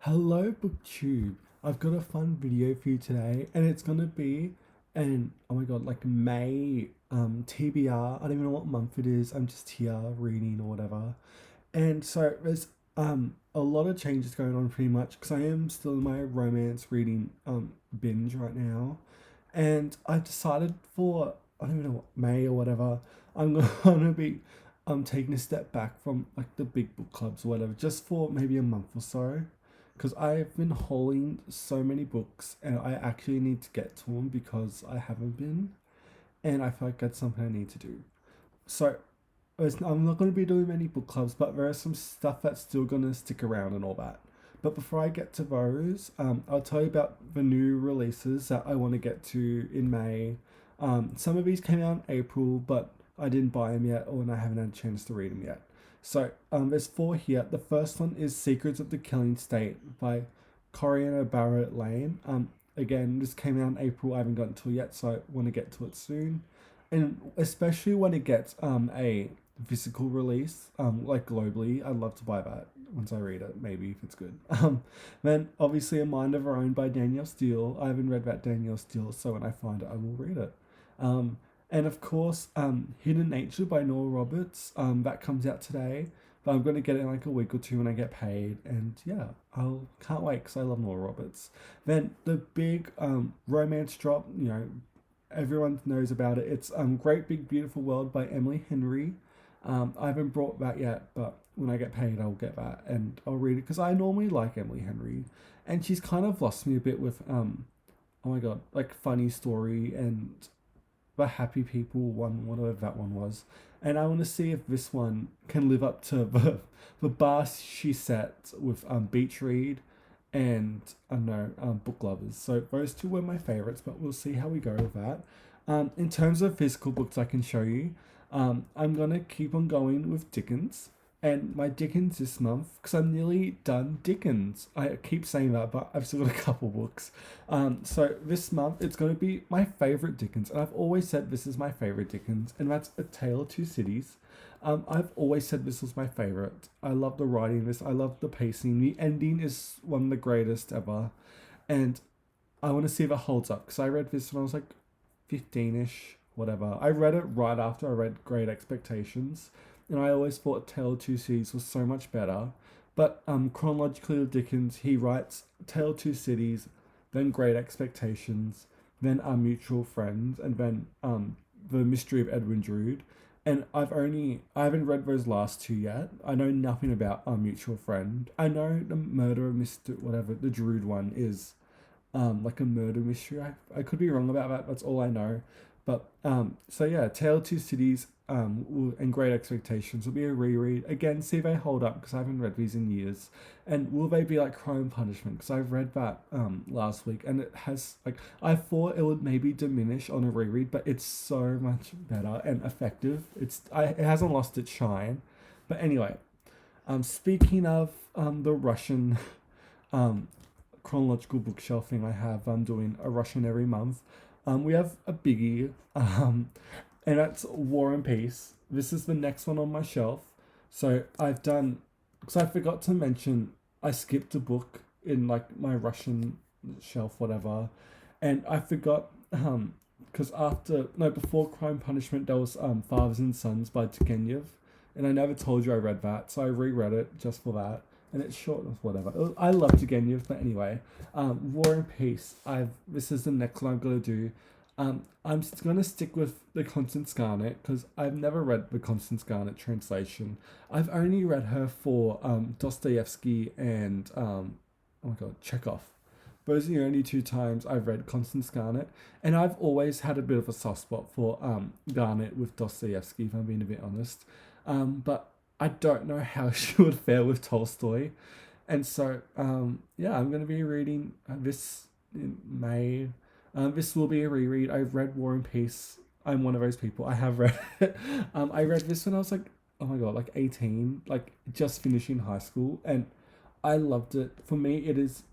Hello, BookTube. I've got a fun video for you today, and it's gonna be an oh my god, like May TBR. I don't even know what month it is. I'm just here reading or whatever. And so there's a lot of changes going on pretty much because I am still in my romance reading binge right now, and I've decided for I don't even know what May or whatever I'm gonna be taking a step back from like the big book clubs or whatever just for maybe a month or so because I've been hauling so many books and I actually need to get to them because I haven't been, and I feel like that's something I need to do. So I'm not going to be doing many book clubs, but there is some stuff that's still going to stick around and all that. But before I get to those, I'll tell you about the new releases that I want to get to in May. Some of these came out in April, but I didn't buy them yet, or I haven't had a chance to read them yet. So there's four here. The first one is Secrets of the Killing State by Coriander Barrett Lane. Again, this came out in April. I haven't gotten to it yet, so I want to get to it soon. And especially when it gets a physical release, like globally, I'd love to buy that once I read it, maybe if it's good. Then obviously A Mind of Our Own by Danielle Steele. I haven't read that Danielle Steele, so when I find it, I will read it. Um, and of course, Hidden Nature by Noah Roberts. That comes out today, but I'm gonna get it in like a week or two when I get paid. And yeah, I'll can't wait because I love Noah Roberts. Then the big romance drop, everyone knows about it. It's Great Big Beautiful World by Emily Henry. I haven't brought that yet, but when I get paid, I'll get that and I'll read it because I normally like Emily Henry, and she's kind of lost me a bit with oh my god, like Funny Story and the Happy People one, whatever that one was. And I want to see if this one can live up to the bar she set with Beach Read and I don't know Book Lovers. So those two were my favorites, but we'll see how we go with that. In terms of physical books, I can show you. I'm gonna keep on going with Dickens, and my Dickens this month because I'm nearly done Dickens. I keep saying that, but I've still got a couple books. So this month it's gonna be my favorite Dickens, and I've always said this is my favorite Dickens, and that's A Tale of Two Cities. I've always said this was my favorite. I love the writing of this. I love the pacing. The ending is one of the greatest ever, and I want to see if it holds up because I read this when I was like 15ish, whatever. I read it right after I read Great Expectations, and I always thought Tale of Two Cities was so much better. But chronologically, with Dickens, he writes Tale of Two Cities, then Great Expectations, then Our Mutual Friends, and then The Mystery of Edwin Drood. And I haven't read those last two yet. I know nothing about Our Mutual Friend. I know the murder of Mr. whatever the Drood one is like a murder mystery. I could be wrong about that. That's all I know. But so yeah, Tale of Two Cities and Great Expectations will be a reread again. See if they hold up because I haven't read these in years. And will they be like Crime and Punishment? Because I've read that last week and it has like I thought it would maybe diminish on a reread, but it's so much better and effective. It hasn't lost its shine. But anyway, speaking of the Russian um chronological bookshelving I have. I'm doing a Russian every month. We have a biggie, and that's War and Peace. This is the next one on my shelf. So I've done, because I forgot to mention, I skipped a book in like my Russian shelf, whatever, and I forgot, because no, before Crime Punishment, there was Fathers and Sons by Turgenev, and I never told you I read that, so I reread it just for that, and it's short of whatever. I love Turgenev, but anyway, War and Peace. This is the next one I'm gonna do. I'm gonna stick with the Constance Garnett because I've never read the Constance Garnett translation. I've only read her for Dostoevsky and oh my god, Chekhov. Those are the only two times I've read Constance Garnett, and I've always had a bit of a soft spot for Garnett with Dostoevsky, if I'm being a bit honest. But I don't know how she would fare with Tolstoy, and so yeah, I'm going to be reading this in May. This will be a reread. I've read War and Peace. I'm one of those people. I have read it. I read this when I was like, oh my god, like 18, like just finishing high school, and I loved it. For me, it is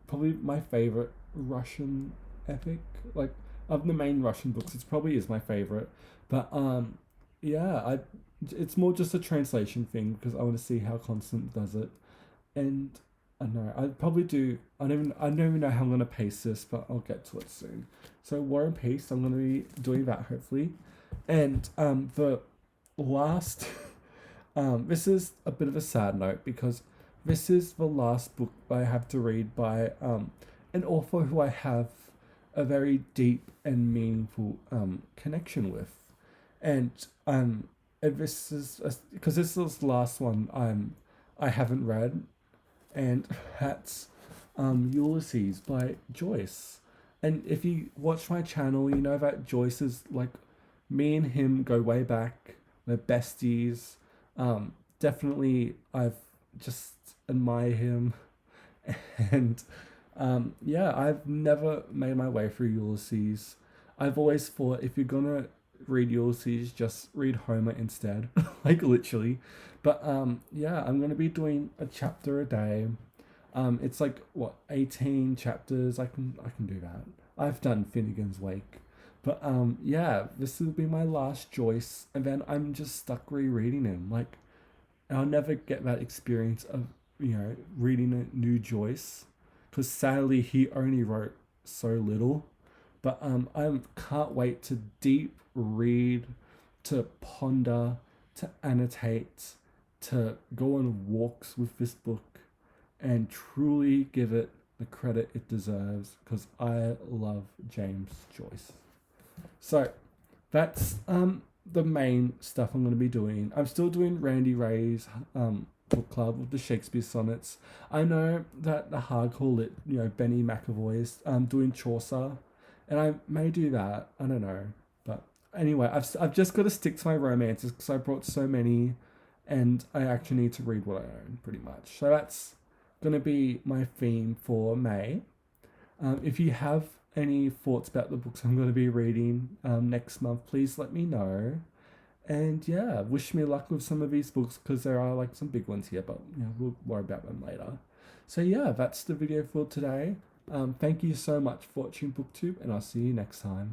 probably my favorite Russian epic. Like of the main Russian books, it probably is my favorite. But yeah, it's more just a translation thing because I want to see how Constant does it, and I know. I'd probably do. I don't even know how I'm gonna pace this, but I'll get to it soon. So War and Peace. I'm gonna be doing that hopefully, and the last. This is a bit of a sad note because this is the last book I have to read by an author who I have a very deep and meaningful connection with, and this is because this is the last one I haven't read, and that's Ulysses by Joyce. And if you watch my channel, you know that Joyce is like me and him go way back. We're besties. Definitely, I've just admire him, and yeah, I've never made my way through Ulysses. I've always thought if you're gonna read Ulysses, just read Homer instead, like literally. But yeah, I'm gonna be doing a chapter a day. It's like what 18 chapters. I can do that. I've done Finnegan's Wake. But yeah, this will be my last Joyce, and then I'm just stuck rereading him. Like I'll never get that experience of reading a new Joyce, because sadly he only wrote so little. But I can't wait to deep read, to ponder, to annotate, to go on walks with this book, and truly give it the credit it deserves, because I love James Joyce. So that's the main stuff I'm going to be doing. I'm still doing Randy Ray's book club with the Shakespeare sonnets. I know that the hardcore lit, Benny McAvoy is doing Chaucer, and I may do that. I don't know, but anyway, I've just got to stick to my romances because I brought so many, and I actually need to read what I own pretty much. So that's going to be my theme for May. If you have any thoughts about the books I'm going to be reading next month, please let me know. And yeah, wish me luck with some of these books because there are like some big ones here, but we'll worry about them later. So yeah, that's the video for today. Thank you so much for watching BookTube, and I'll see you next time.